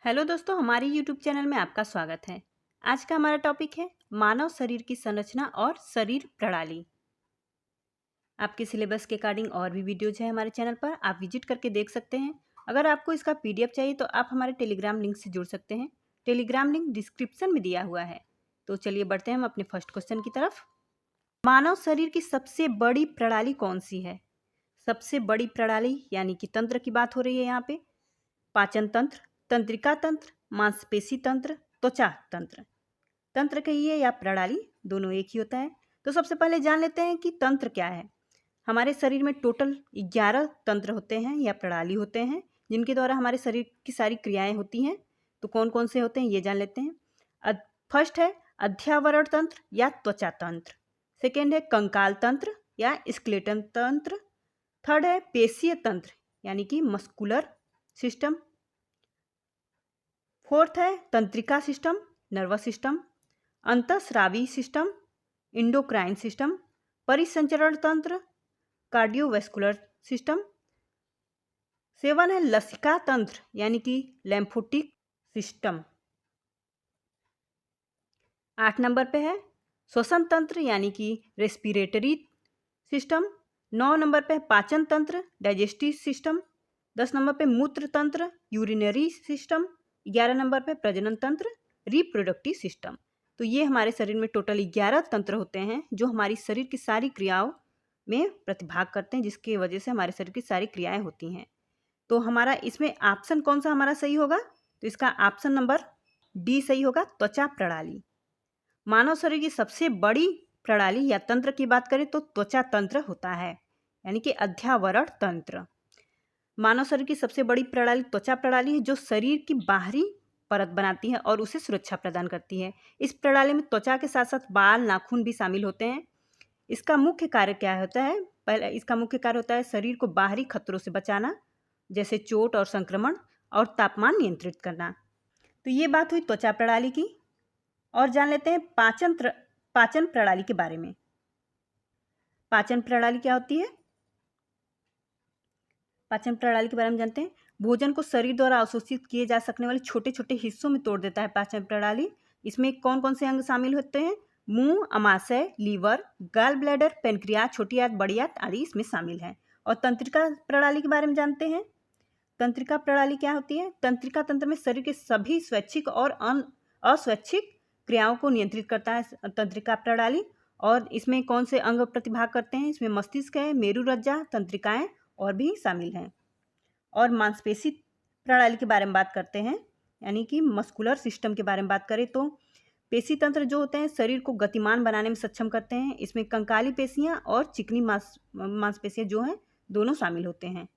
Hello दोस्तों, हमारे YouTube channel में आपका स्वागत है। आज का हमारा टॉपिक है मानव शरीर की संरचना और शरीर प्रणाली। आपके सिलेबस के अकॉर्डिंग और भी वीडियोज है हमारे चैनल पर, आप विजिट करके देख सकते हैं। अगर आपको इसका पीडीएफ चाहिए तो आप हमारे टेलीग्राम लिंक से जुड़ सकते हैं। टेलीग्राम लिंक डिस्क्रिप्शन में दिया हुआ है। तो चलिए बढ़ते हैं हम अपने फर्स्ट क्वेश्चन की तरफ। मानव शरीर की सबसे बड़ी प्रणाली कौन सी है? सबसे बड़ी प्रणाली यानी कि तंत्र की बात हो रही है यहाँ पे। पाचन तंत्र, तंत्रिका तंत्र, मांसपेशी तंत्र, त्वचा तंत्र। तंत्र कहिए या प्रणाली, दोनों एक ही होता है। तो सबसे पहले जान लेते हैं कि तंत्र क्या है। हमारे शरीर में टोटल 11 तंत्र होते हैं या प्रणाली होते हैं, जिनके द्वारा हमारे शरीर की सारी क्रियाएं होती हैं। तो कौन कौन से होते हैं ये जान लेते हैं। फर्स्ट है अध्यावरण तंत्र या त्वचा तंत्र। सेकेंड है कंकाल तंत्र या स्केलेटन तंत्र। थर्ड है पेशीय तंत्र यानी कि मस्कुलर सिस्टम। फोर्थ है तंत्रिका सिस्टम, नर्वस सिस्टम। अंतःस्रावी सिस्टम, इंडोक्राइन सिस्टम। परिसंचरण तंत्र, कार्डियोवैस्कुलर सिस्टम। सेवन है लसिका तंत्र यानी कि लैम्फोटिक सिस्टम। 8 नंबर पे है श्वसन तंत्र यानी कि रेस्पिरेटरी सिस्टम। 9 नंबर पे है पाचन तंत्र, डाइजेस्टिव सिस्टम। 10 नंबर पे मूत्र तंत्र, यूरिनरी सिस्टम। 11 नंबर पे प्रजनन तंत्र, रिप्रोडक्टिव सिस्टम। तो ये हमारे शरीर में टोटल 11 तंत्र होते हैं जो हमारी शरीर की सारी क्रियाओं में प्रतिभाग करते हैं, जिसकी वजह से हमारे शरीर की सारी क्रियाएं होती हैं। तो हमारा इसमें ऑप्शन कौन सा हमारा सही होगा? तो इसका ऑप्शन नंबर डी सही होगा, त्वचा प्रणाली। मानव शरीर की सबसे बड़ी प्रणाली या तंत्र की बात करें तो त्वचा तंत्र होता है, यानी कि अध्यावरण तंत्र। मानव शरीर की सबसे बड़ी प्रणाली त्वचा प्रणाली है, जो शरीर की बाहरी परत बनाती है और उसे सुरक्षा प्रदान करती है। इस प्रणाली में त्वचा के साथ साथ बाल, नाखून भी शामिल होते हैं। इसका मुख्य कार्य क्या होता है? पहले इसका मुख्य कार्य होता है शरीर को बाहरी खतरों से बचाना, जैसे चोट और संक्रमण, और तापमान नियंत्रित करना। तो ये बात हुई त्वचा प्रणाली की। और जान लेते हैं पाचन प्रणाली के बारे में। पाचन प्रणाली क्या होती है? पाचन प्रणाली के बारे में जानते हैं। भोजन को शरीर द्वारा अवशोषित किए जा सकने वाले छोटे छोटे हिस्सों में तोड़ देता है पाचन प्रणाली। इसमें कौन कौन से अंग शामिल होते हैं? मुंह, अमाशय, लीवर, गाल ब्लैडर, पेनक्रियाज, छोटी आंत, बड़ी आंत आदि इसमें शामिल हैं। और तंत्रिका प्रणाली के बारे में जानते हैं। तंत्रिका प्रणाली क्या होती है? तंत्रिका तंत्र में शरीर के सभी स्वैच्छिक और अस्वैच्छिक क्रियाओं को नियंत्रित करता है तंत्रिका प्रणाली। और इसमें कौन से अंग प्रतिभाग करते हैं? इसमें मस्तिष्क है, मेरुरज्जा, तंत्रिकाएं और भी शामिल हैं। और मांसपेशी प्रणाली के बारे में बात करते हैं, यानी कि मस्कुलर सिस्टम के बारे में बात करें तो पेशी तंत्र जो होते हैं शरीर को गतिमान बनाने में सक्षम करते हैं। इसमें कंकाली पेशियां और चिकनी मांसपेशियां जो हैं दोनों शामिल होते हैं।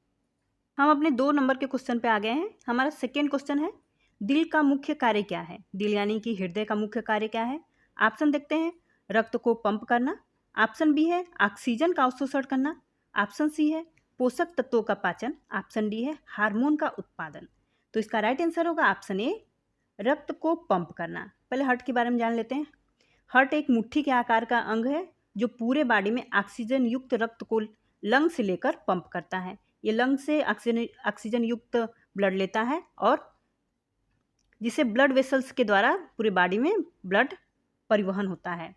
हम अपने 2 नंबर के क्वेश्चन पे आ गए हैं। हमारा सेकेंड क्वेश्चन है दिल का मुख्य कार्य क्या है? दिल यानी कि हृदय का मुख्य कार्य क्या है? ऑप्शन देखते हैं। रक्त को पंप करना। ऑप्शन बी है ऑक्सीजन का अवशोषण करना। ऑप्शन सी है पोषक तत्वों का पाचन। ऑप्शन डी है हार्मोन का उत्पादन। तो इसका राइट आंसर होगा ऑप्शन ए, रक्त को पंप करना। पहले हार्ट के बारे में जान लेते हैं। हार्ट एक मुट्ठी के आकार का अंग है जो पूरे बॉडी में ऑक्सीजन युक्त रक्त को लंग से लेकर पंप करता है। ये लंग से ऑक्सीजन युक्त ब्लड लेता है और जिसे ब्लड वेसल्स के द्वारा पूरे बॉडी में ब्लड परिवहन होता है।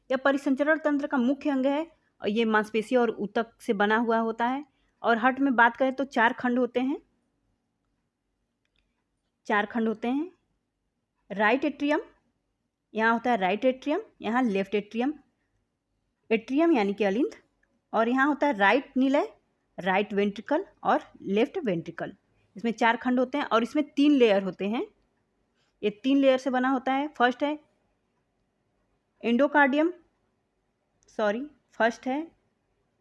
यह परिसंचरण तंत्र का मुख्य अंग है और ये मांसपेशी और ऊतक से बना हुआ होता है। और हार्ट में बात करें तो 4 खंड होते हैं। 4 खंड होते हैं। राइट एट्रियम, यहाँ होता है राइट एट्रियम, यहाँ लेफ्ट एट्रियम, एट्रियम यानी कि अलिंद, और यहाँ होता है राइट निलय, राइट वेंट्रिकल और लेफ्ट वेंट्रिकल। इसमें 4 खंड होते हैं और इसमें 3 लेयर होते हैं। ये 3 लेयर से बना होता है। फर्स्ट है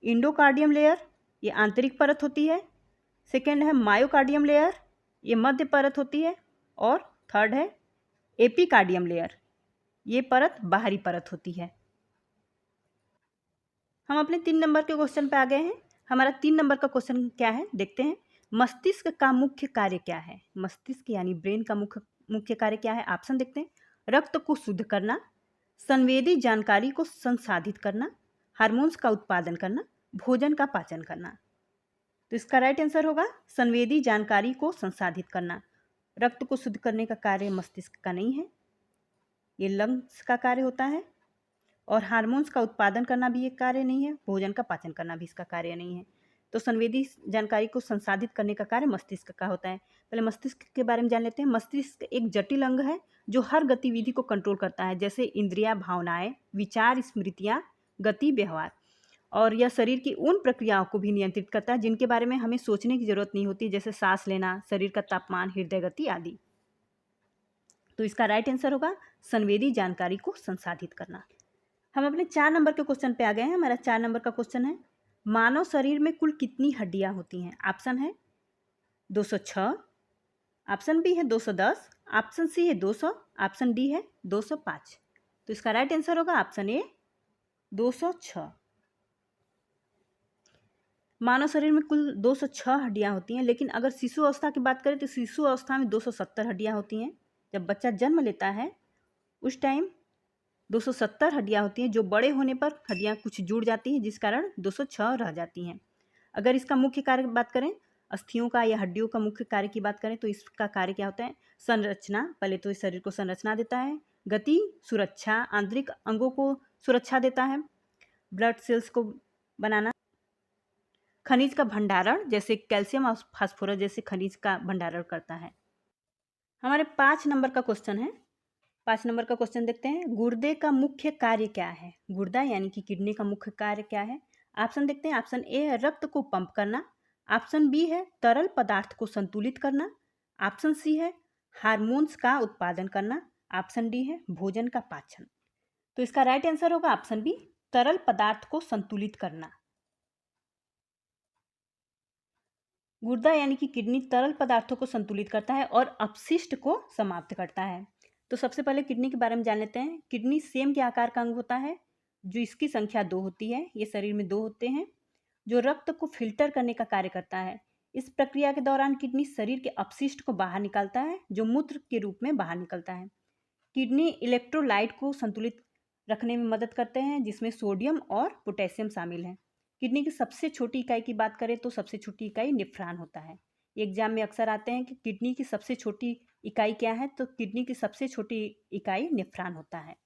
इंडोकार्डियम लेयर, ये आंतरिक परत होती है। सेकेंड है मायोकार्डियम लेयर, ये मध्य परत होती है। और थर्ड है एपिकार्डियम लेयर, ये परत बाहरी परत होती है। हम अपने 3 नंबर के क्वेश्चन पे आ गए हैं। हमारा 3 नंबर का क्वेश्चन क्या है देखते हैं। मस्तिष्क का मुख्य कार्य क्या है? मस्तिष्क यानी ब्रेन का मुख्य कार्य क्या है? ऑप्शन देखते हैं। रक्त को शुद्ध करना, संवेदी जानकारी को संसाधित करना, हार्मोन्स का उत्पादन करना, भोजन का पाचन करना। तो इसका राइट आंसर होगा संवेदी जानकारी को संसाधित करना। रक्त को शुद्ध करने का कार्य मस्तिष्क का नहीं है, ये लंग्स का कार्य होता है। और हार्मोन्स का उत्पादन करना भी एक कार्य नहीं है, भोजन का पाचन करना भी इसका कार्य नहीं है। तो संवेदी जानकारी को संसाधित करने का कार्य मस्तिष्क का होता है। पहले मस्तिष्क के बारे में जान लेते हैं। मस्तिष्क एक जटिल अंग है जो हर गतिविधि को कंट्रोल करता है, जैसे इंद्रियां, भावनाएं, विचार, स्मृतियां, गति, व्यवहार। और यह शरीर की उन प्रक्रियाओं को भी नियंत्रित करता है जिनके बारे में हमें सोचने की जरूरत नहीं होती, जैसे सांस लेना, शरीर का तापमान, हृदय गति आदि। तो इसका राइट आंसर होगा संवेदी जानकारी को संसाधित करना। हम अपने 4 नंबर के क्वेश्चन पे आ गए हैं। हमारा 4 नंबर का क्वेश्चन है, मानव शरीर में कुल कितनी हड्डियां होती हैं? ऑप्शन है 206, ऑप्शन बी है 210, ऑप्शन सी है 200, ऑप्शन डी है 205। तो इसका राइट आंसर होगा ऑप्शन ए 206। मानव शरीर में कुल 206 हड्डियां होती हैं, लेकिन अगर शिशु अवस्था की बात करें तो शिशु अवस्था में 270 हड्डियां होती हैं। जब बच्चा जन्म लेता है उस टाइम 270 हड्डियां होती हैं, जो बड़े होने पर हड्डियां कुछ जुड़ जाती हैं, जिस कारण 206 रह जाती हैं। अगर इसका मुख्य कार्य की बात करें, अस्थियों का या हड्डियों का मुख्य कार्य की बात करें तो इसका कार्य क्या होता है? संरचना। पहले तो इस शरीर को संरचना देता है, गति, सुरक्षा, आंतरिक अंगों को सुरक्षा देता है, ब्लड सेल्स को बनाना, खनिज का भंडारण, जैसे कैल्शियम और फास्फोरस जैसे खनिज का भंडारण करता है। हमारे 5 नंबर का क्वेश्चन है। 5 नंबर का क्वेश्चन देखते हैं, गुर्दे का मुख्य कार्य क्या है? गुर्दा यानी कि किडनी का मुख्य कार्य क्या है? ऑप्शन देखते हैं। ऑप्शन ए है रक्त को पंप करना, ऑप्शन बी है तरल पदार्थ को संतुलित करना, ऑप्शन सी है हार्मोन्स का उत्पादन करना, ऑप्शन डी है भोजन का पाचन। तो इसका राइट आंसर होगा ऑप्शन बी, तरल पदार्थ को संतुलित करना। गुर्दा यानी कि किडनी तरल पदार्थों को संतुलित करता है और अपशिष्ट को समाप्त करता है। तो सबसे पहले किडनी के बारे में जान लेते हैं। किडनी सेम के आकार का अंग होता है, जो इसकी संख्या 2 होती है। ये शरीर में 2 होते हैं, जो रक्त को फिल्टर करने का कार्य करता है। इस प्रक्रिया के दौरान किडनी शरीर के अपशिष्ट को बाहर निकालता है, जो मूत्र के रूप में बाहर निकलता है। किडनी इलेक्ट्रोलाइट को संतुलित रखने में मदद करते हैं, जिसमें सोडियम और पोटेशियम शामिल है। किडनी की सबसे छोटी इकाई की बात करें तो सबसे छोटी इकाई नेफ्रॉन होता है। एग्जाम में अक्सर आते हैं कि किडनी की सबसे छोटी इकाई क्या है, तो किडनी की सबसे छोटी इकाई नेफ्रॉन होता है।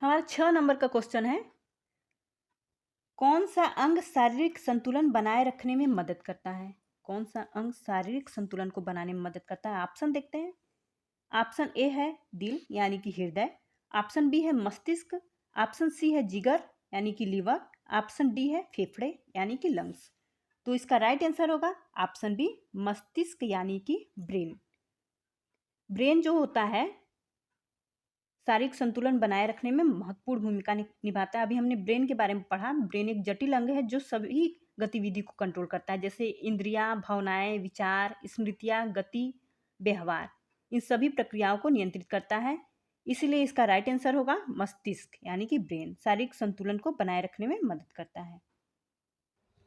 हमारा 6 नंबर का क्वेश्चन है, कौन सा अंग शारीरिक संतुलन बनाए रखने में मदद करता है? कौन सा अंग शारीरिक संतुलन को बनाने में मदद करता है? ऑप्शन देखते हैं। ऑप्शन ए है दिल यानी कि हृदय, ऑप्शन बी है मस्तिष्क, ऑप्शन सी है जिगर यानी कि लीवर, ऑप्शन डी है फेफड़े यानी कि लंग्स। तो इसका राइट आंसर होगा ऑप्शन बी, मस्तिष्क यानी कि ब्रेन। ब्रेन जो होता है शारीरिक संतुलन बनाए रखने में महत्वपूर्ण भूमिका निभाता है। अभी हमने ब्रेन के बारे में पढ़ा। ब्रेन एक जटिल अंग है जो सभी गतिविधि को कंट्रोल करता है, जैसे इंद्रियां, भावनाएं, विचार, स्मृतियां, गति, व्यवहार, इन सभी प्रक्रियाओं को नियंत्रित करता है। इसीलिए इसका राइट आंसर होगा मस्तिष्क यानी कि ब्रेन शारीरिक संतुलन को बनाए रखने में मदद करता है।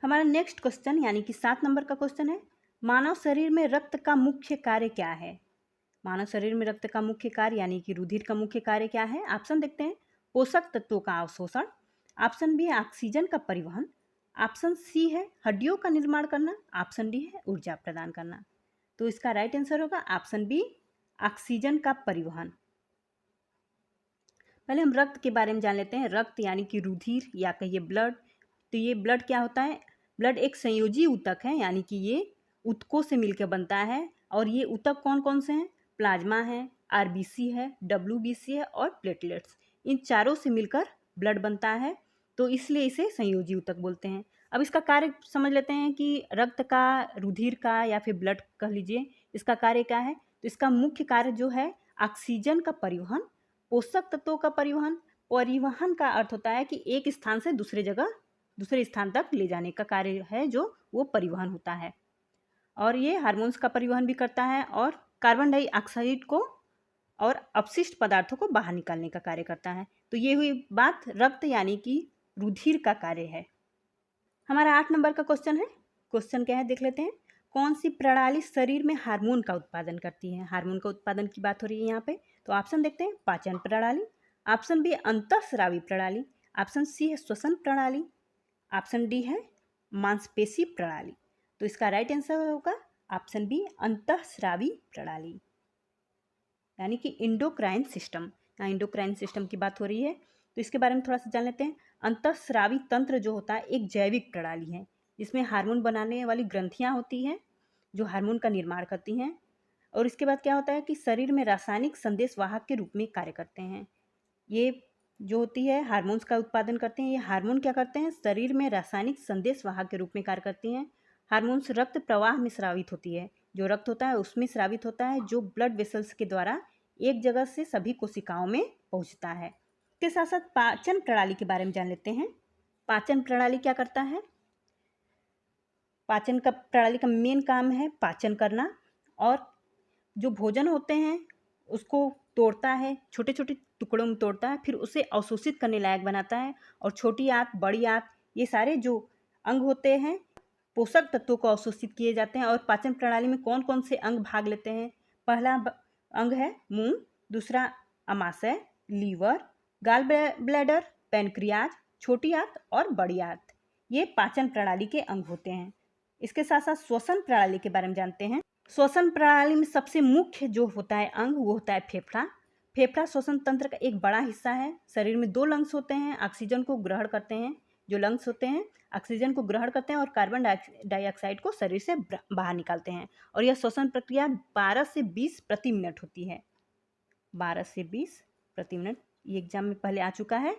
हमारा नेक्स्ट क्वेश्चन यानी कि 7 नंबर का क्वेश्चन है, मानव शरीर में रक्त का मुख्य कार्य क्या है? मानव शरीर में रक्त का मुख्य कार्य यानी कि रुधिर का मुख्य कार्य क्या है? ऑप्शन देखते हैं। पोषक तत्वों का अवशोषण, ऑप्शन बी है ऑक्सीजन का परिवहन, ऑप्शन सी है हड्डियों का निर्माण करना, ऑप्शन डी है ऊर्जा प्रदान करना। तो इसका राइट आंसर होगा ऑप्शन बी, ऑक्सीजन का परिवहन। पहले हम रक्त के बारे में जान लेते हैं। रक्त यानी कि रुधिर या कहिए ब्लड। तो ये ब्लड क्या होता है? ब्लड एक संयोजी ऊतक है, यानी कि ये ऊतकों से मिलकर बनता है। और ये ऊतक कौन कौन से हैं? प्लाज्मा है, आरबीसी है, डब्ल्यूबीसी है और प्लेटलेट्स। इन चारों से मिलकर ब्लड बनता है, तो इसलिए इसे संयोजी ऊतक बोलते हैं। अब इसका कार्य समझ लेते हैं कि रक्त का, रुधिर का या फिर ब्लड कह लीजिए, इसका कार्य क्या है। तो इसका मुख्य कार्य जो है ऑक्सीजन का परिवहन, पोषक तत्वों का परिवहन। परिवहन का अर्थ होता है कि एक स्थान से दूसरे स्थान तक ले जाने का कार्य है, जो वो परिवहन होता है। और ये हार्मोन्स का परिवहन भी करता है और कार्बन डाइऑक्साइड को और अपशिष्ट पदार्थों को बाहर निकालने का कार्य करता है। तो ये हुई बात रक्त यानी कि रुधिर का कार्य है। हमारा 8 नंबर का क्वेश्चन है। क्वेश्चन क्या है देख लेते हैं। कौन सी प्रणाली शरीर में हार्मोन का उत्पादन करती है? हार्मोन का उत्पादन की बात हो रही है यहाँ पे। तो ऑप्शन देखते हैं। पाचन प्रणाली, ऑप्शन बी अंतःस्रावी प्रणाली, ऑप्शन सी है श्वसन प्रणाली, ऑप्शन डी है मांसपेशी प्रणाली। तो इसका राइट आंसर होगा ऑप्शन बी, अंतःस्रावी प्रणाली। यानी कि इंडोक्राइन सिस्टम। यहाँ इंडोक्राइन सिस्टम की बात हो रही है, तो इसके बारे में थोड़ा सा जान लेते हैं। अंतःस्रावी तंत्र जो होता है एक जैविक प्रणाली है जिसमें हार्मोन बनाने वाली ग्रंथियाँ होती हैं जो हार्मोन का निर्माण करती हैं। और इसके बाद क्या होता है कि शरीर में रासायनिक संदेश वाहक के रूप में कार्य करते हैं। ये जो होती है हार्मोन्स का उत्पादन करते हैं। ये हार्मोन क्या करते हैं, शरीर में रासायनिक संदेश वाहक के रूप में कार्य करती हैं। हार्मोन्स रक्त प्रवाह में स्रावित होती है, जो रक्त होता है उसमें स्रावित होता है, जो ब्लड वेसल्स के द्वारा एक जगह से सभी कोशिकाओं में पहुंचता है। इसके साथ साथ पाचन प्रणाली के बारे में जान लेते हैं। पाचन प्रणाली क्या करता है? पाचन का प्रणाली का मेन काम है पाचन करना, और जो भोजन होते हैं उसको तोड़ता है, छोटे छोटे टुकड़ों में तोड़ता है, फिर उसे अवशोषित करने लायक बनाता है। और छोटी आंत, बड़ी आंत, ये सारे जो अंग होते हैं पोषक तत्वों को अवशोषित किए जाते हैं। और पाचन प्रणाली में कौन कौन से अंग भाग लेते हैं? पहला अंग है मुंह, दूसरा अमाशय, लीवर, गाल ब्लैडर, पैनक्रियाज, छोटी आंत और बड़ी आंत, ये पाचन प्रणाली के अंग होते हैं। इसके साथ साथ श्वसन प्रणाली के बारे में जानते हैं। श्वसन प्रणाली में सबसे मुख्य जो होता है अंग वो होता है फेफड़ा। फेफड़ा श्वसन तंत्र का एक बड़ा हिस्सा है। शरीर में 2 लंग्स होते हैं, ऑक्सीजन को ग्रहण करते हैं। जो लंग्स होते हैं ऑक्सीजन को ग्रहण करते हैं और कार्बन डाइऑक्साइड को शरीर से बाहर निकालते हैं। और यह श्वसन प्रक्रिया 12 से 20 प्रति मिनट होती है। 12 से 20 प्रति मिनट। ये एग्जाम में पहले आ चुका है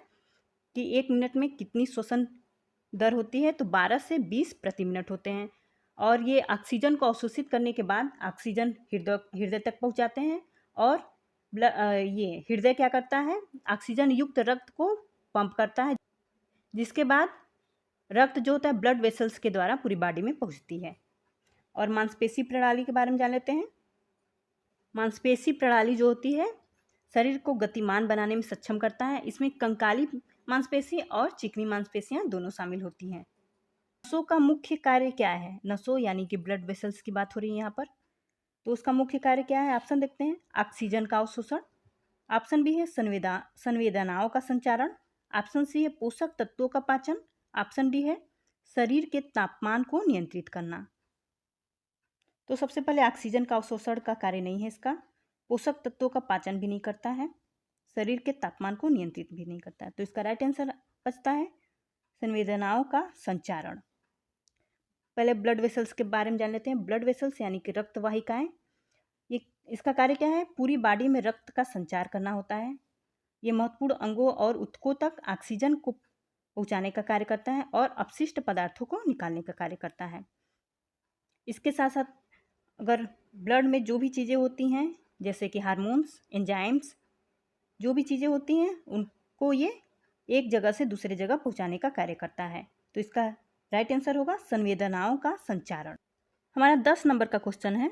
कि 1 मिनट में कितनी श्वसन दर होती है, तो 12 से 20 प्रति मिनट होते हैं। और ये ऑक्सीजन को अवशोषित करने के बाद ऑक्सीजन हृदय तक पहुंचाते हैं। और ये हृदय क्या करता है, ऑक्सीजन युक्त रक्त को पंप करता है, जिसके बाद रक्त जो होता है ब्लड वेसल्स के द्वारा पूरी बॉडी में पहुंचती है। और मांसपेशी प्रणाली के बारे में जान लेते हैं। मांसपेशी प्रणाली जो होती है शरीर को गतिमान बनाने में सक्षम करता है। इसमें कंकाली मांसपेशी और चिकनी मांसपेशियां दोनों शामिल होती हैं। नसों का मुख्य कार्य क्या है? नसों यानी कि ब्लड वेसल्स की बात हो रही है यहाँ पर, तो उसका मुख्य कार्य क्या है? ऑप्शन देखते हैं। ऑक्सीजन का अवशोषण, ऑप्शन बी है संवेदनाओं का संचारण, ऑप्शन सी है पोषक तत्वों का पाचन, ऑप्शन डी है शरीर के तापमान को नियंत्रित करना। तो सबसे पहले ऑक्सीजन का अवशोषण का कार्य नहीं है इसका, पोषक तत्वों का पाचन भी नहीं करता है, शरीर के तापमान को नियंत्रित भी नहीं करता है। तो इसका राइट आंसर बचता है संवेदनाओं का संचारण। पहले ब्लड वेसल्स के बारे में जान लेते हैं। ब्लड वेसल्स यानी कि रक्त वाहिकाएं, ये इसका कार्य क्या है? पूरी बॉडी में रक्त का संचार करना होता है। ये महत्वपूर्ण अंगों और ऊतकों तक ऑक्सीजन को पहुंचाने का कार्य करता है और अपशिष्ट पदार्थों को निकालने का कार्य करता है। इसके साथ साथ अगर ब्लड में जो भी चीज़ें होती हैं जैसे कि हार्मोन्स, एंजाइम्स, जो भी चीज़ें होती हैं उनको ये एक जगह से दूसरे जगह पहुंचाने का कार्य करता है। तो इसका राइट आंसर होगा संवेदनाओं का संचारण। हमारा 10 नंबर का क्वेश्चन है,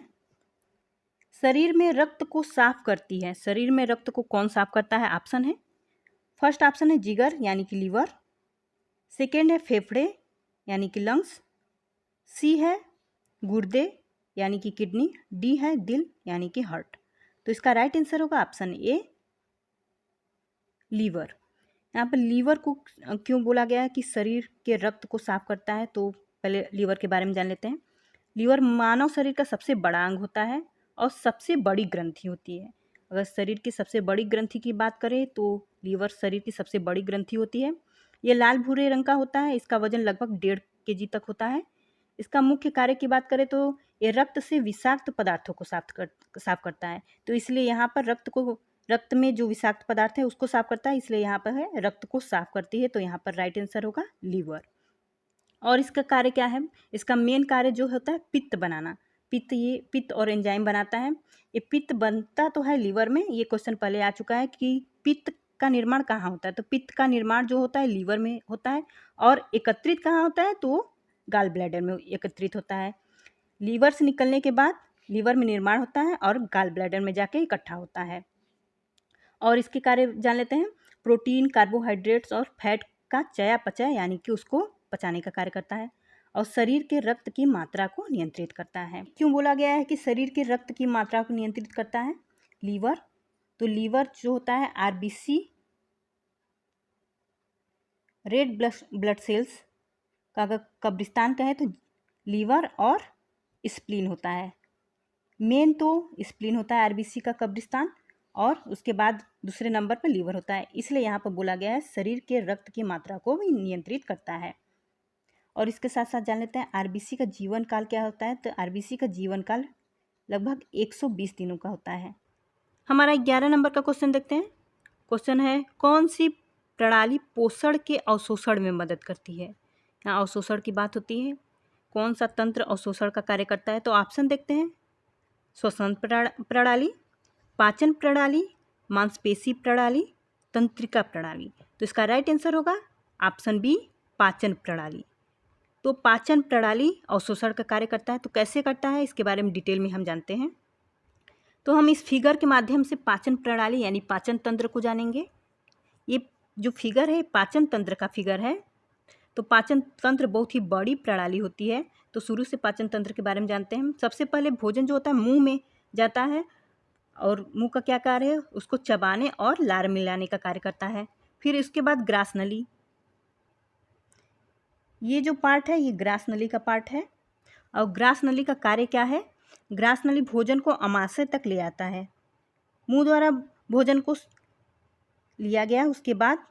शरीर में रक्त को साफ करती है। शरीर में रक्त को कौन साफ करता है? ऑप्शन है, फर्स्ट ऑप्शन है जिगर यानी कि लीवर, सेकेंड है फेफड़े यानी कि लंग्स, सी है गुर्दे यानी कि किडनी, डी है दिल यानी कि हार्ट। तो इसका राइट आंसर होगा ऑप्शन ए लीवर। यहाँ पर लीवर को क्यों बोला गया है कि शरीर के रक्त को साफ करता है, तो पहले लीवर के बारे में जान लेते हैं। लीवर मानव शरीर का सबसे बड़ा अंग होता है और सबसे बड़ी ग्रंथि होती है। अगर शरीर की सबसे बड़ी ग्रंथि की बात करें तो लीवर शरीर की सबसे बड़ी ग्रंथि होती है। ये लाल भूरे रंग का होता है। इसका वजन लगभग 1.5 kg तक होता है। इसका मुख्य कार्य की बात करें तो ये रक्त से विषाक्त पदार्थों को साफ करता है। तो इसलिए यहाँ पर रक्त में जो विषाक्त पदार्थ है उसको साफ करता है, इसलिए यहाँ पर है रक्त को साफ करती है। तो यहाँ पर राइट आंसर होगा लीवर। और इसका कार्य क्या है? इसका मेन कार्य जो होता है पित्त बनाना। ये पित्त और एंजाइम बनाता है। ये पित्त बनता तो है लीवर में, ये क्वेश्चन पहले आ चुका है कि पित्त का निर्माण कहाँ होता है। तो पित्त का निर्माण जो होता है लीवर में होता है और एकत्रित कहाँ होता है तो गाल ब्लैडर में एकत्रित होता है। लीवर से निकलने के बाद लीवर में निर्माण होता है और गाल ब्लैडर में जाके इकट्ठा होता है। और इसके कार्य जान लेते हैं। प्रोटीन, कार्बोहाइड्रेट्स और फैट का चयापचय यानी कि उसको पचाने का कार्य करता है और शरीर के रक्त की मात्रा को नियंत्रित करता है। क्यों बोला गया है कि शरीर के रक्त की मात्रा को नियंत्रित करता है लीवर? तो लीवर जो होता है आरबीसी, रेड ब्लड सेल्स का अगर कब्रिस्तान कहे तो लीवर और स्प्लीन होता है। मेन तो स्प्लीन होता है आरबीसी का कब्रिस्तान, और उसके बाद दूसरे नंबर पर लीवर होता है। इसलिए यहाँ पर बोला गया है शरीर के रक्त की मात्रा को भी नियंत्रित करता है। और इसके साथ साथ जान लेते हैं आरबीसी का जीवन काल क्या होता है। तो आरबीसी का जीवन काल लगभग 120 दिनों का होता है। हमारा 11 नंबर का क्वेश्चन देखते हैं। क्वेश्चन है कौन सी प्रणाली पोषण के अवशोषण में मदद करती है। यहाँ अवशोषण की बात होती है। कौन सा तंत्र अवशोषण का कार्य करता है। तो ऑप्शन देखते हैं श्वसन प्रणाली, पाचन प्रणाली, मांसपेशी प्रणाली, तंत्रिका प्रणाली। तो इसका राइट आंसर होगा ऑप्शन बी पाचन प्रणाली। तो पाचन प्रणाली अवशोषण का कार्य करता है। तो कैसे करता है इसके बारे में डिटेल में हम जानते हैं। तो हम इस फिगर के माध्यम से पाचन प्रणाली यानी पाचन तंत्र को जानेंगे। ये जो फिगर है पाचन तंत्र का फिगर है। तो पाचन तंत्र बहुत ही बड़ी प्रणाली होती है। तो शुरू से पाचन तंत्र के बारे में जानते हैं। सबसे पहले भोजन जो होता है मुंह में जाता है और मुंह का क्या कार्य है, उसको चबाने और लार मिलाने का कार्य करता है। फिर इसके बाद ग्रास नली, ये जो पार्ट है ये ग्रास नली का पार्ट है। और ग्रास नली का कार्य क्या है, ग्रास नली भोजन को अमाशय तक ले आता है। मुंह द्वारा भोजन को लिया गया, उसके बाद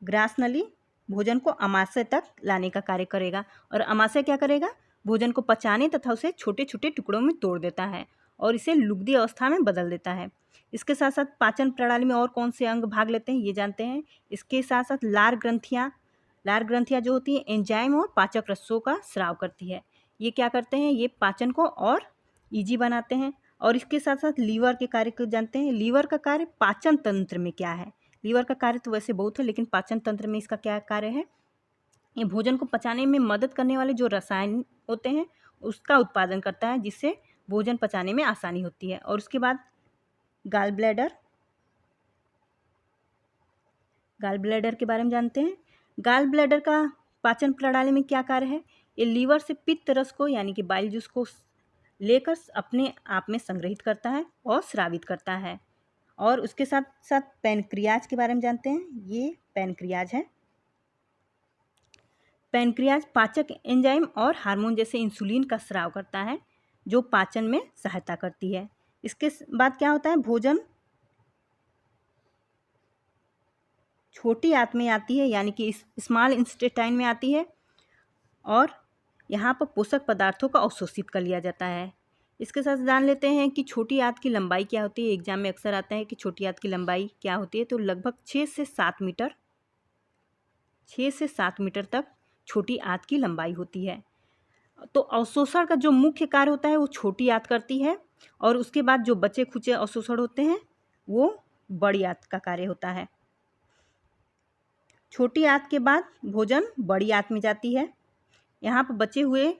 ग्रास नली भोजन को अमाशय तक लाने का कार्य करेगा। और अमाशय क्या करेगा, भोजन को पचाने तथा उसे छोटे छोटे टुकड़ों में तोड़ देता है और इसे लुगदी अवस्था में बदल देता है। इसके साथ साथ पाचन प्रणाली में और कौन से अंग भाग लेते हैं ये जानते हैं। इसके साथ साथ लार ग्रंथियाँ जो होती है एंजाइम और पाचक रसों का स्राव करती है। ये क्या करते हैं, ये पाचन को और ईजी बनाते हैं। और इसके साथ साथ लीवर के कार्य को जानते हैं। लीवर का कार्य पाचन तंत्र में क्या है। लीवर का कार्य तो वैसे बहुत है, लेकिन पाचन तंत्र में इसका क्या कार्य है, ये भोजन को पचाने में मदद करने वाले जो रसायन होते हैं उसका उत्पादन करता है, जिससे भोजन पचाने में आसानी होती है। और उसके बाद गाल ब्लैडर के बारे में जानते हैं। गाल ब्लैडर का पाचन प्रणाली में क्या कार्य है, ये लीवर से पित्त रस को यानी कि बाइल जूस को लेकर अपने आप में संग्रहित करता है और स्रावित करता है। और उसके साथ साथ पैनक्रियाज के बारे में जानते हैं। ये पैनक्रियाज है। पैनक्रियाज पाचक एंजाइम और हार्मोन जैसे इंसुलिन का स्राव करता है, जो पाचन में सहायता करती है। इसके बाद क्या होता है, भोजन छोटी आंत में आती है यानी कि स्मॉल इंटेस्टाइन में आती है और यहाँ पर पोषक पदार्थों का अवशोषित कर लिया जाता है। इसके साथ जान लेते हैं कि छोटी आंत की लंबाई क्या होती है। एग्जाम में अक्सर आता है कि छोटी आंत की लंबाई क्या होती है। तो लगभग 6 से 7 मीटर तक छोटी आंत की लंबाई होती है। तो अवशोषण का जो मुख्य कार्य होता है वो छोटी आंत करती है और उसके बाद जो बचे खुचे अवशोषण होते हैं वो बड़ी आंत का कार्य होता है। छोटी आंत के बाद भोजन बड़ी आंत में जाती है। यहाँ पर बचे हुए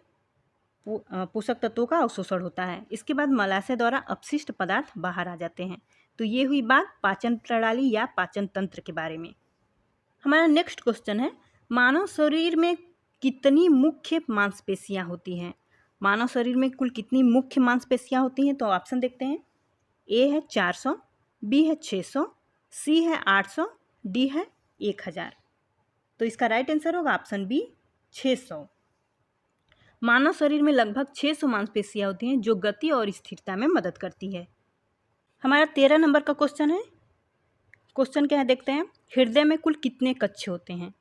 पोषक तत्वों का अवशोषण होता है। इसके बाद मलाशय द्वारा अपशिष्ट पदार्थ बाहर आ जाते हैं। तो ये हुई बात पाचन प्रणाली या पाचन तंत्र के बारे में। हमारा नेक्स्ट क्वेश्चन है मानव शरीर में कितनी मुख्य मांसपेशियां होती हैं। मानव शरीर में कुल कितनी मुख्य मांसपेशियां होती हैं। तो ऑप्शन देखते हैं। ए है 400, बी है 600, सी है 800, डी है 1000। तो इसका राइट आंसर होगा ऑप्शन बी 600। मानव शरीर में लगभग 600 मांसपेशियां होती हैं जो गति और स्थिरता में मदद करती है। हमारा 13 नंबर का क्वेश्चन है। क्वेश्चन क्या है देखते हैं। हृदय में कुल कितने कक्ष होते हैं।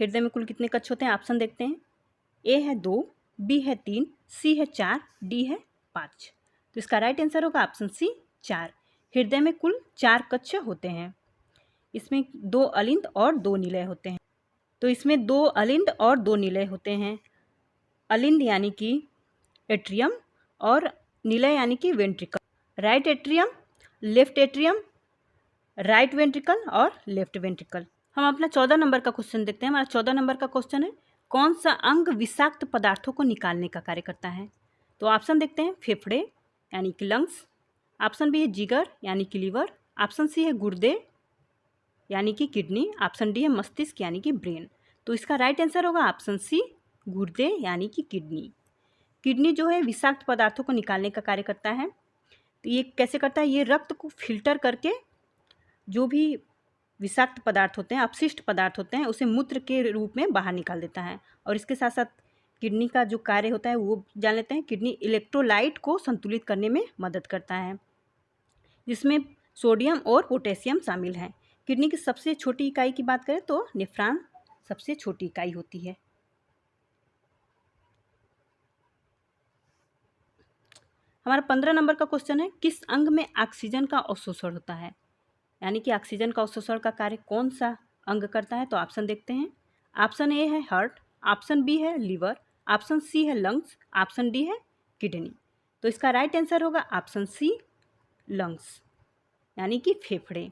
हृदय में कुल कितने कक्ष होते हैं, ऑप्शन देखते हैं। ए है 2, बी है 3, सी है 4, डी है 5। तो इसका राइट आंसर होगा ऑप्शन सी 4। हृदय में कुल 4 कक्ष होते हैं। इसमें 2 अलिंद और 2 निलय होते हैं। तो इसमें 2 अलिंद और 2 निलय होते हैं। अलिंद यानी कि एट्रियम और निलय यानी कि ventricle. Right atrium, left atrium, right ventricle और लेफ्ट वेंट्रिकल। हम अपना 14 नंबर का क्वेश्चन देखते हैं। हमारा 14 नंबर का क्वेश्चन है कौन सा अंग विषाक्त पदार्थों को निकालने का कार्य करता है। तो ऑप्शन देखते हैं। फेफड़े यानी कि लंग्स, ऑप्शन बी है जिगर यानी कि लीवर, ऑप्शन सी है गुर्दे यानी कि किडनी, ऑप्शन डी है मस्तिष्क यानी कि ब्रेन। तो इसका राइट आंसर होगा ऑप्शन सी गुर्दे यानी कि किडनी। किडनी जो है विषाक्त पदार्थों को निकालने का कार्य करता है। तो ये कैसे करता है, ये रक्त को फिल्टर करके जो भी विषाक्त पदार्थ होते हैं, अपशिष्ट पदार्थ होते हैं, उसे मूत्र के रूप में बाहर निकाल देता है। और इसके साथ साथ किडनी का जो कार्य होता है वो जान लेते हैं। किडनी इलेक्ट्रोलाइट को संतुलित करने में मदद करता है, जिसमें सोडियम और पोटेशियम शामिल हैं। किडनी की सबसे छोटी इकाई की बात करें तो नेफ्रॉन सबसे छोटी इकाई होती है। हमारा 15 नंबर का क्वेश्चन है, किस अंग में ऑक्सीजन का अवशोषण होता है? यानी कि ऑक्सीजन का अवशोषण का कार्य कौन सा अंग करता है? तो ऑप्शन देखते हैं। ऑप्शन ए है हार्ट, ऑप्शन बी है लीवर, ऑप्शन सी है लंग्स, ऑप्शन डी है किडनी। तो इसका राइट आंसर होगा ऑप्शन सी लंग्स, यानी कि फेफड़े।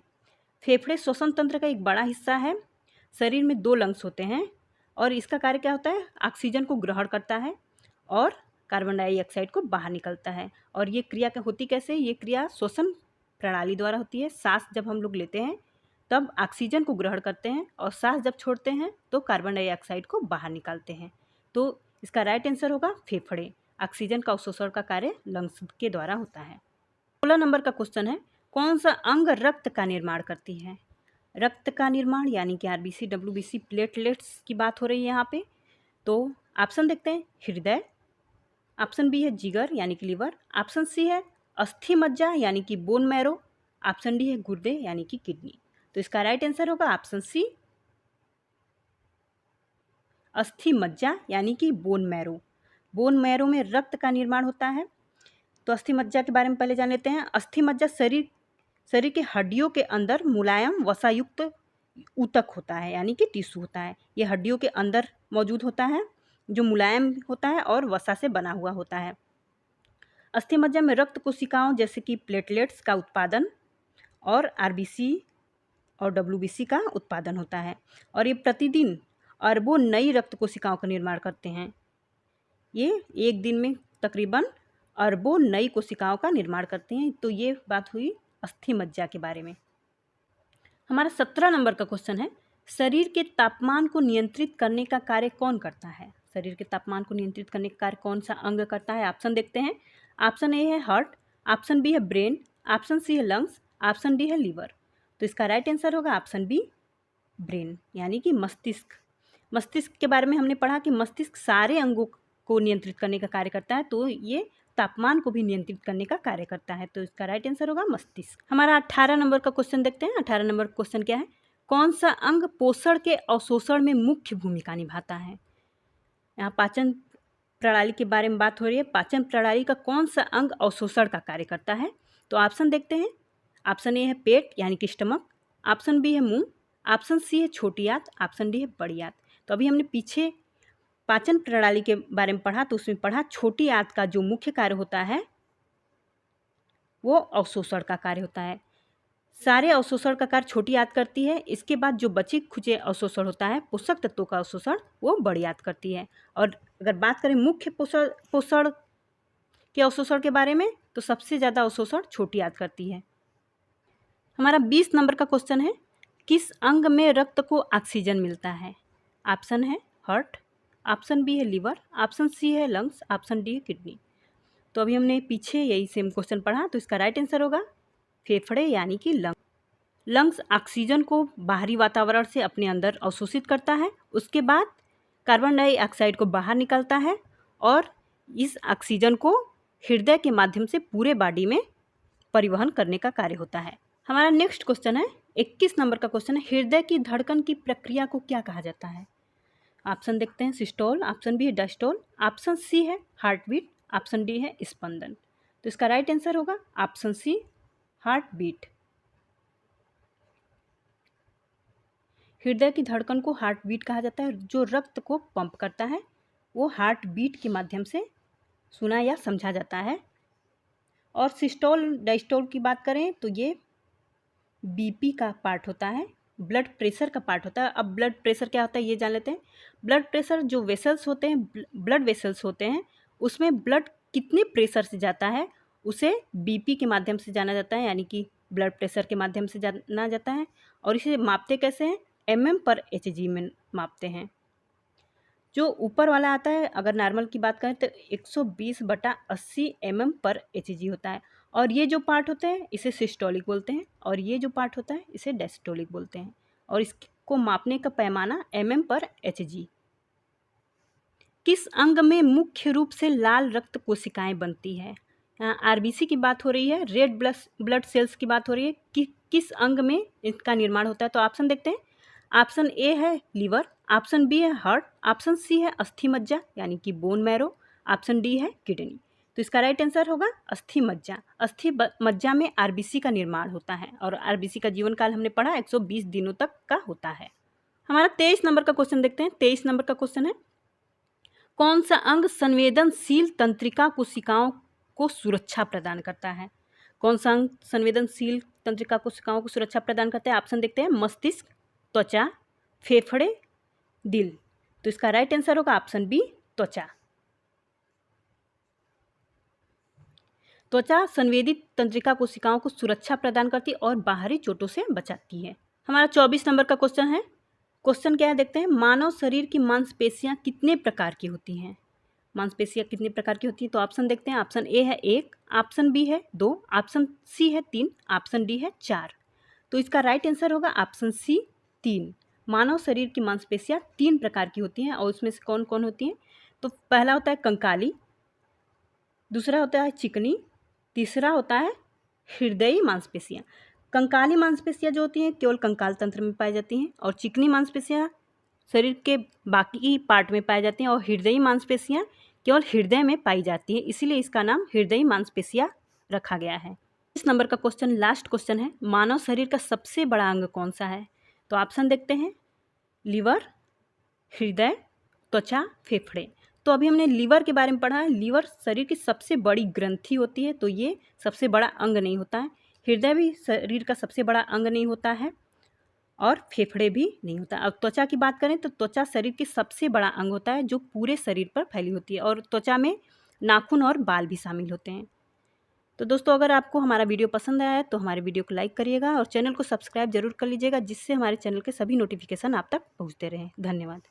फेफड़े श्वसन तंत्र का एक बड़ा हिस्सा है। शरीर में 2 लंग्स होते हैं और इसका कार्य क्या होता है? ऑक्सीजन को ग्रहण करता है और कार्बन डाइऑक्साइड को बाहर निकलता है। और ये क्रिया होती कैसे? ये क्रिया श्वसन प्रणाली द्वारा होती है। सांस जब हम लोग लेते हैं तब ऑक्सीजन को ग्रहण करते हैं और सांस जब छोड़ते हैं तो कार्बन डाइऑक्साइड को बाहर निकालते हैं। तो इसका राइट आंसर होगा फेफड़े। ऑक्सीजन का अवशोषण का कार्य लंग्स के द्वारा होता है। 16 नंबर का क्वेश्चन है, कौन सा अंग रक्त का निर्माण करती है? रक्त का निर्माण यानी कि आरबीसी, डब्ल्यूबीसी, प्लेटलेट्स की बात हो रही है यहाँ पे। तो ऑप्शन देखते हैं। हृदय, ऑप्शन बी है जिगर यानी कि लीवर, ऑप्शन सी है अस्थि मज्जा यानी कि बोन मैरो, ऑप्शन डी है गुर्दे यानी कि किडनी। तो इसका राइट आंसर होगा ऑप्शन सी अस्थि मज्जा यानी कि बोन मैरो। बोन मैरो में रक्त का निर्माण होता है। तो अस्थि मज्जा के बारे में पहले जान लेते हैं। अस्थि मज्जा शरीर के हड्डियों के अंदर मुलायम वसायुक्त ऊतक होता है, यानी कि टिश्यू होता है। ये हड्डियों के अंदर मौजूद होता है, जो मुलायम होता है और वसा से बना हुआ होता है। अस्थि मज्जा में रक्त कोशिकाओं जैसे कि प्लेटलेट्स का उत्पादन और आरबीसी और डब्ल्यूबीसी का उत्पादन होता है। और ये प्रतिदिन अरबों नई रक्त कोशिकाओं का निर्माण करते हैं। ये एक दिन में तकरीबन अरबों नई कोशिकाओं का निर्माण करते हैं। तो ये बात हुई अस्थि मज्जा के बारे में। हमारा 17 नंबर का क्वेश्चन है, शरीर के तापमान को नियंत्रित करने का कार्य कौन करता है? शरीर के तापमान को नियंत्रित करने का कार्य कौन सा अंग करता है? ऑप्शन देखते हैं। ऑप्शन ए है हार्ट, ऑप्शन बी है ब्रेन, ऑप्शन सी है लंग्स, ऑप्शन डी है लीवर। तो इसका राइट आंसर होगा ऑप्शन बी ब्रेन, यानी कि मस्तिष्क। मस्तिष्क के बारे में हमने पढ़ा कि मस्तिष्क सारे अंगों को नियंत्रित करने का कार्य करता है। तो ये तापमान को भी नियंत्रित करने का कार्य करता है। तो इसका राइट आंसर होगा मस्तिष्क। हमारा 18 नंबर का क्वेश्चन देखते हैं। 18 नंबर क्वेश्चन क्या है, कौन सा अंग पोषण के अवशोषण में मुख्य भूमिका निभाता है? यहाँ पाचन प्रणाली के बारे में बात हो रही है। पाचन प्रणाली का कौन सा अंग अवशोषण का कार्य करता है? तो ऑप्शन देखते हैं। ऑप्शन ए है पेट यानी कि स्टमक, ऑप्शन बी है मुंह, ऑप्शन सी है छोटी आंत, ऑप्शन डी है बड़ी आंत। तो अभी हमने पीछे पाचन प्रणाली के बारे में पढ़ा, तो उसमें पढ़ा छोटी आंत का जो मुख्य कार्य होता है वो अवशोषण का कार्य होता है। सारे अवशोषण का कार्य छोटी आंत करती है। इसके बाद जो बचे खुचे अवशोषण होता है, पोषक तत्वों का अवशोषण, वो बड़ी आंत करती है। और अगर बात करें मुख्य पोषण के अवशोषण के बारे में, तो सबसे ज़्यादा अवशोषण छोटी आंत करती है। हमारा 20 नंबर का क्वेश्चन है, किस अंग में रक्त को ऑक्सीजन मिलता है? ऑप्शन है हार्ट, ऑप्शन बी है लीवर, ऑप्शन सी है लंग्स, ऑप्शन डी है किडनी। तो अभी हमने पीछे यही सेम क्वेश्चन पढ़ा, तो इसका राइट आंसर होगा फेफड़े यानी कि लंग्स। लंग्स ऑक्सीजन को बाहरी वातावरण से अपने अंदर अवशोषित करता है, उसके बाद कार्बन डाइऑक्साइड को बाहर निकालता है और इस ऑक्सीजन को हृदय के माध्यम से पूरे बॉडी में परिवहन करने का कार्य होता है। हमारा नेक्स्ट क्वेश्चन है 21 नंबर का क्वेश्चन है, हृदय की धड़कन की प्रक्रिया को क्या कहा जाता है? ऑप्शन देखते हैं। सिस्टोल, ऑप्शन बी है डायस्टोल, ऑप्शन सी है हार्ट बीट, ऑप्शन डी है स्पंदन। तो इसका राइट आंसर होगा ऑप्शन सी हार्ट बीट। हृदय की धड़कन को हार्ट बीट कहा जाता है। जो रक्त को पंप करता है वो हार्ट बीट के माध्यम से सुना या समझा जाता है। और सिस्टोल डायस्टोल की बात करें तो ये बीपी का पार्ट होता है, ब्लड प्रेशर का पार्ट होता है। अब ब्लड प्रेशर क्या होता है ये जान लेते हैं। ब्लड प्रेशर जो वेसल्स होते हैं, ब्लड वेसल्स होते हैं, उसमें ब्लड कितने प्रेशर से जाता है उसे बीपी के माध्यम से जाना जाता है, यानी कि ब्लड प्रेशर के माध्यम से जाना जाता है। और इसे मापते कैसे हैं? mm/Hg में मापते हैं। जो ऊपर वाला आता है, अगर नॉर्मल की बात करें तो 120/80 mm/Hg होता है। और ये जो पार्ट होते हैं इसे सिस्टोलिक बोलते हैं, और ये जो पार्ट होता है इसे डायस्टोलिक बोलते हैं। और इसको मापने का पैमाना mm/Hg। किस अंग में मुख्य रूप से लाल रक्त कोशिकाएं बनती है? यहाँ आरबीसी की बात हो रही है, रेड ब्लड सेल्स की बात हो रही है कि किस अंग में इसका निर्माण होता है। तो ऑप्शन देखते हैं। ऑप्शन ए है लीवर, ऑप्शन बी है हार्ट, ऑप्शन सी है अस्थि मज्जा यानी कि बोन मैरो, ऑप्शन डी है किडनी। तो इसका राइट आंसर होगा अस्थि मज्जा। अस्थि मज्जा में आरबीसी का निर्माण होता है और आरबीसी का जीवन काल हमने पढ़ा 120 दिनों तक का होता है। हमारा 23 नंबर का क्वेश्चन देखते हैं। 23 नंबर का क्वेश्चन है, कौन सा अंग संवेदनशील तंत्रिका कोशिकाओं को सुरक्षा प्रदान करता है? कौन सा अंग संवेदनशील तंत्रिका कोशिकाओं को सुरक्षा प्रदान करता है? ऑप्शन देखते हैं। मस्तिष्क, त्वचा, फेफड़े, दिल। तो इसका राइट आंसर होगा ऑप्शन बी, त्वचा। त्वचा संवेदित तंत्रिका कोशिकाओं को सुरक्षा प्रदान करती है और बाहरी चोटों से बचाती है। हमारा 24 नंबर का क्वेश्चन है। क्वेश्चन क्या है देखते हैं। मानव शरीर की मांसपेशियां कितने प्रकार की होती हैं? मांसपेशियां कितने प्रकार की होती हैं? तो ऑप्शन देखते हैं। ऑप्शन ए है 1, ऑप्शन बी है 2, ऑप्शन सी है 3, ऑप्शन डी है 4। तो इसका राइट आंसर होगा ऑप्शन सी, 3। मानव शरीर की मांसपेशियां 3 प्रकार की होती हैं और उसमें से कौन कौन होती हैं? तो पहला होता है कंकाली, दूसरा होता है चिकनी, तीसरा होता है हृदयी मांसपेशियां। कंकाली मांसपेशियां जो होती हैं केवल कंकाल तंत्र में पाई जाती हैं और चिकनी मांसपेशियां शरीर के बाकी पार्ट में पाई जाती हैं और हृदयी मांसपेशियां केवल हृदय में पाई जाती है, इसीलिए इसका नाम हृदयी मांसपेशियां रखा गया है। इस नंबर का क्वेश्चन लास्ट क्वेश्चन है। मानव शरीर का सबसे बड़ा अंग कौन सा है? तो ऑप्शन देखते हैं। लीवर, हृदय, त्वचा, फेफड़े। तो अभी हमने लीवर के बारे में पढ़ा है। लीवर शरीर की सबसे बड़ी ग्रंथि होती है, तो ये सबसे बड़ा अंग नहीं होता है। हृदय भी शरीर का सबसे बड़ा अंग नहीं होता है और फेफड़े भी नहीं होता। अब त्वचा की बात करें तो त्वचा शरीर की सबसे बड़ा अंग होता है जो पूरे शरीर पर फैली होती है और त्वचा में नाखून और बाल भी शामिल होते हैं। तो दोस्तों, अगर आपको हमारा वीडियो पसंद आया है तो हमारे वीडियो को लाइक करिएगा और चैनल को सब्सक्राइब जरूर कर लीजिएगा, जिससे हमारे चैनल के सभी नोटिफिकेशन आप तक पहुँचते रहें। धन्यवाद।